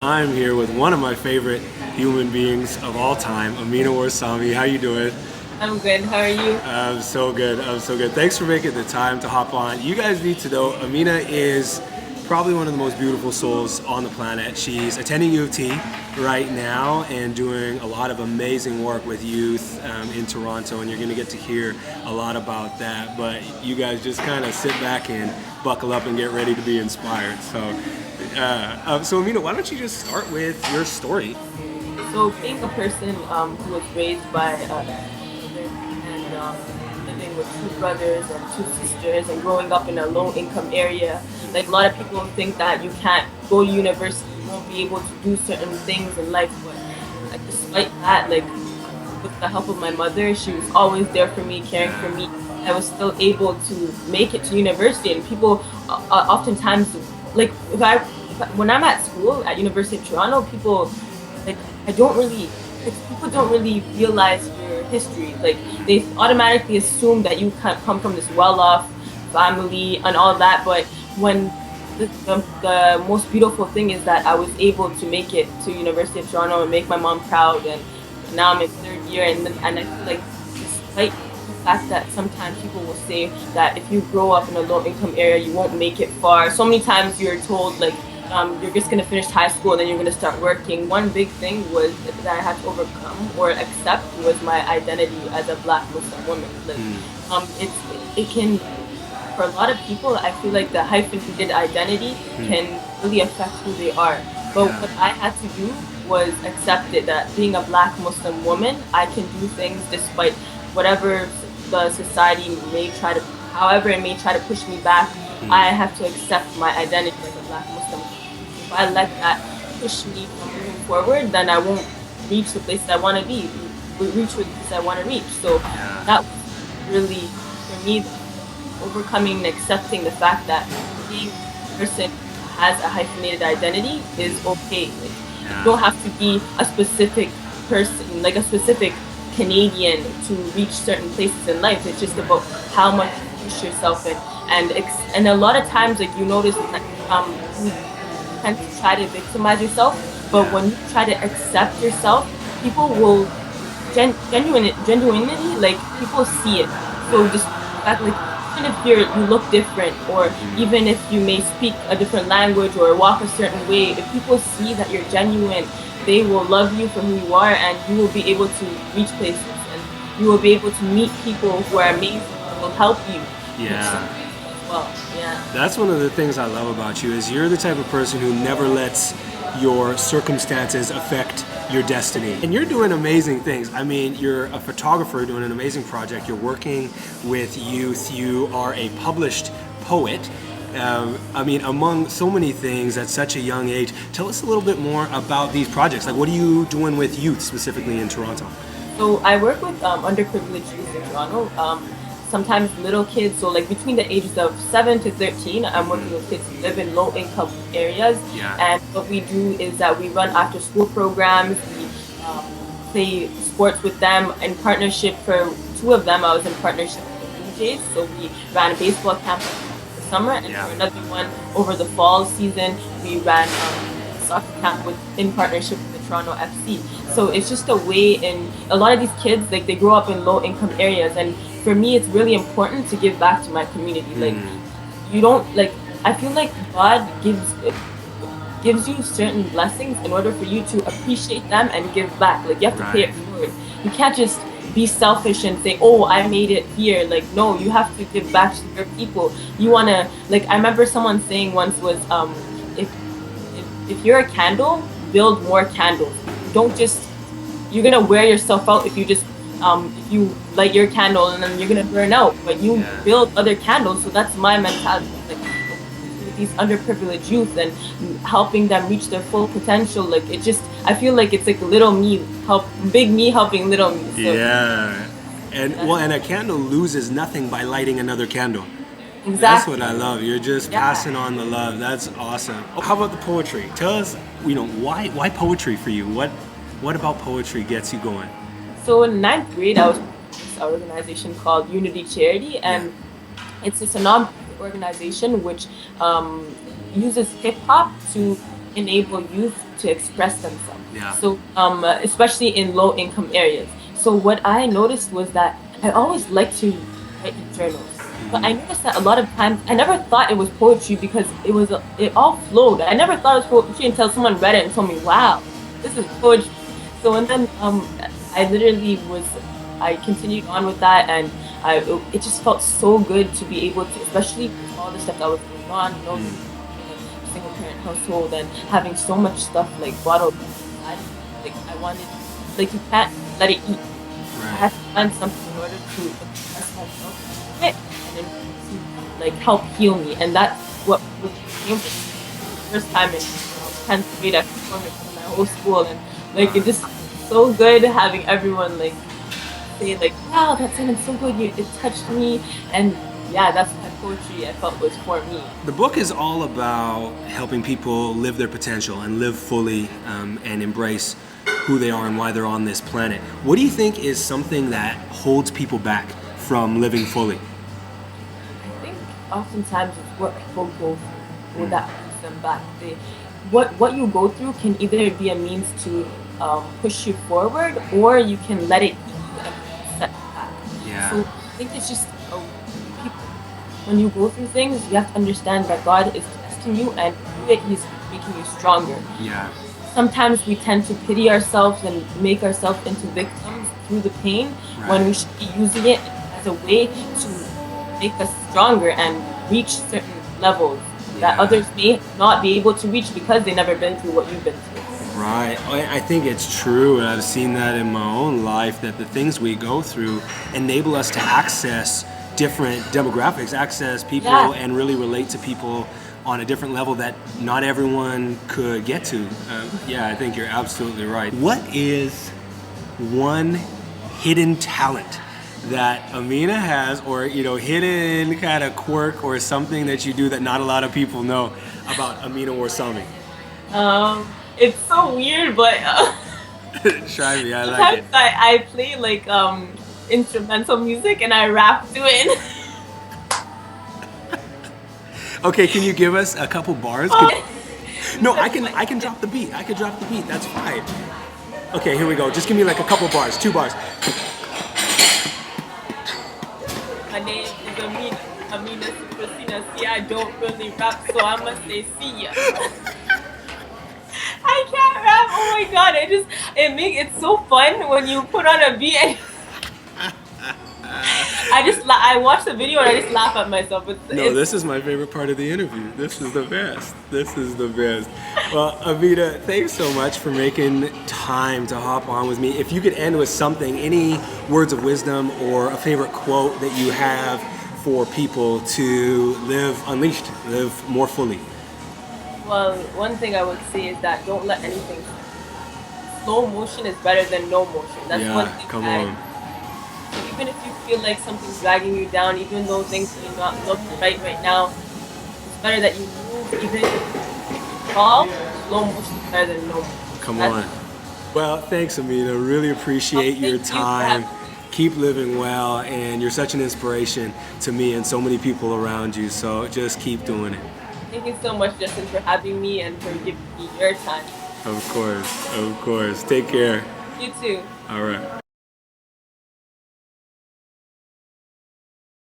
I'm here with one of my favorite human beings of all time, Amina Warsame. How you doing? I'm good. How are you? I'm so good. I'm so good. Thanks for making the time to hop on. You guys need to know Amina is probably one of the most beautiful souls on the planet. She's attending U of T right now and doing a lot of amazing work with youth in Toronto, and you're going to get to hear a lot about that. But you guys just kind of sit back and buckle up and get ready to be inspired. So Amina, why don't you just start with your story? So, being a person who was raised by a mother and living with two brothers and two sisters and growing up in a low income area, like a lot of people think that you can't go to university, you won't be able to do certain things in life. But despite that, like with the help of my mother, she was always there for me, caring for me. I was still able to make it to university, and people oftentimes like when I'm at school at University of Toronto, people like I don't really like people don't really realize your history. Like they automatically assume that you come from this well-off family and all that. But when the most beautiful thing is that I was able to make it to University of Toronto and make my mom proud, and now I'm in third year, and I feel like despite the fact that sometimes people will say that if you grow up in a low income area you won't make it far. So many times you're told like you're just gonna finish high school and then you're gonna start working. One big thing was that I had to overcome or accept was my identity as a Black Muslim woman. Like it's it can for a lot of people I feel like the hyphenated identity can really affect who they are. But Yeah. what I had to do was accept it that being a Black Muslim woman, I can do things despite whatever the society may try to, however it may try to push me back. I have to accept my identity as a Black Muslim. If I let that push me from moving forward, then I won't reach the places I want to be, reach the places I want to reach. So Yeah. that was really, for me, overcoming and accepting the fact that being a person who has a hyphenated identity is okay. Like, you Yeah. don't have to be a specific person, like a specific Canadian to reach certain places in life. It's just about how much you push yourself in. And a lot of times, like you notice that you tend to try to victimize yourself, but when you try to accept yourself, people will genuinely like people see it. So just the fact like even if you look different, or even if you may speak a different language or walk a certain way, if people see that you're genuine, they will love you for who you are, and you will be able to reach places, and you will be able to meet people who are amazing and will help you reach some Yeah. places as well. Yeah. That's one of the things I love about you is you're the type of person who never lets your circumstances affect your destiny. And you're doing amazing things. I mean, you're a photographer doing an amazing project. You're working with youth. You are a published poet. I mean, among so many things at such a young age. Tell us a little bit more about these projects. Like, what are you doing with youth specifically in Toronto? So I work with underprivileged youth in Toronto. Sometimes little kids, so like between the ages of 7 to 13, I'm working with kids who live in low income areas. Yeah. And what we do is that we run after school programs. We play sports with them in partnership. For two of them, I was in partnership with the Blue Jays. So we ran a baseball camp in the summer, and Yeah. for another one over the fall season, we ran soccer camp in partnership with the Toronto FC. So it's just a way, and a lot of these kids, like they grow up in low income areas, and for me, it's really important to give back to my community. Like you don't like. I feel like God gives you certain blessings in order for you to appreciate them and give back. Like you have to pay Right. it forward. You can't just be selfish and say, "Oh, I made it here." Like no, you have to give back to your people. You wanna like. I remember someone saying once was, if if you're a candle, build more candles. Don't just you're gonna wear yourself out if you light your candle and then you're gonna burn out. But you Yeah. build other candles. So that's my mentality. Like with these underprivileged youth and helping them reach their full potential. Like it just I feel like it's like little me big me helping little me. So Yeah. And that's well, and a candle loses nothing by lighting another candle. That's what exactly. I love. You're just Yeah. passing on the love. That's awesome. Oh, how about the poetry? Tell us, why poetry for you? What about poetry gets you going? So in ninth grade, I was part of this organization called Unity Charity, Yeah. and it's just a non-profit organization which uses hip hop to enable youth to express themselves. Yeah. So, especially in low income areas. So, what I noticed was that I always like to write in journals. But I noticed that a lot of times I never thought it was poetry because it all flowed. I never thought it was poetry until someone read it and told me, "Wow, this is poetry." So and then I literally was I continued on with that, and it just felt so good to be able to, especially with all the stuff that was going on, you know, in a single parent household and having so much stuff like bottled up inside. Like I wanted, like you can't let it eat. I Right. have to find something in order to express myself and then to like help heal me, and that's what came from the first time in 10th grade I performed in front of my whole school, and like it just so good having everyone like say like, wow, that sounded so good, it touched me, and yeah, that's the poetry I felt was for me. The book is all about helping people live their potential and live fully and embrace who they are and why they're on this planet. What do you think is something that holds people back from living fully? I think oftentimes it's what people go through that holds them back. What you go through can either be a means to push you forward, or you can let it eat you and set you back. Yeah. So I think it's just people. When you go through things, you have to understand that God is testing you, and through it, He's making you stronger. Yeah. Sometimes we tend to pity ourselves and make ourselves into victims through the pain, when we should be using it as a way to make us stronger and reach certain levels that Yeah. others may not be able to reach because they've never been through what you've been through. Right. I think it's true, and I've seen that in my own life, that the things we go through enable us to access different demographics, access people, Yeah. and really relate to people on a different level that not everyone could get to. Yeah, I think you're absolutely right. What is one hidden talent that Amina has, or hidden kind of quirk or something that you do that not a lot of people know about Amina Warsame? It's so weird, but Try me, I like sometimes it. I play like instrumental music and I rap to it. Okay, can you give us a couple bars? Oh. No, I can drop the beat. I can drop the beat. That's fine. Okay, here we go. Just give me like a couple bars, 2 bars. My name is Amina Warsame. See, I don't really rap, so I must say see ya. I can't rap. Oh my god! It's so fun when you put on a beat. And I watch the video and I just laugh at myself. No, this is my favorite part of the interview. This is the best. This is the best. Well, Amina, thanks so much for making time to hop on with me. If you could end with something, any words of wisdom or a favorite quote that you have for people to live unleashed, live more fully. Well, one thing I would say is that don't let anything. Slow motion is better than no motion. That's one Yeah, thing. come on. So even if you feel like something's dragging you down, even though things may not look right now, it's better that you move. Even if you fall, slow motion is better than no motion. Come That's- on. Well, thanks, Amina. Really appreciate Thank your you for time. having me. Keep living well, and you're such an inspiration to me and so many people around you. So just keep doing it. Thank you so much, Justin, for having me and for giving me your time. Of course, of course. Take care. You too. All right.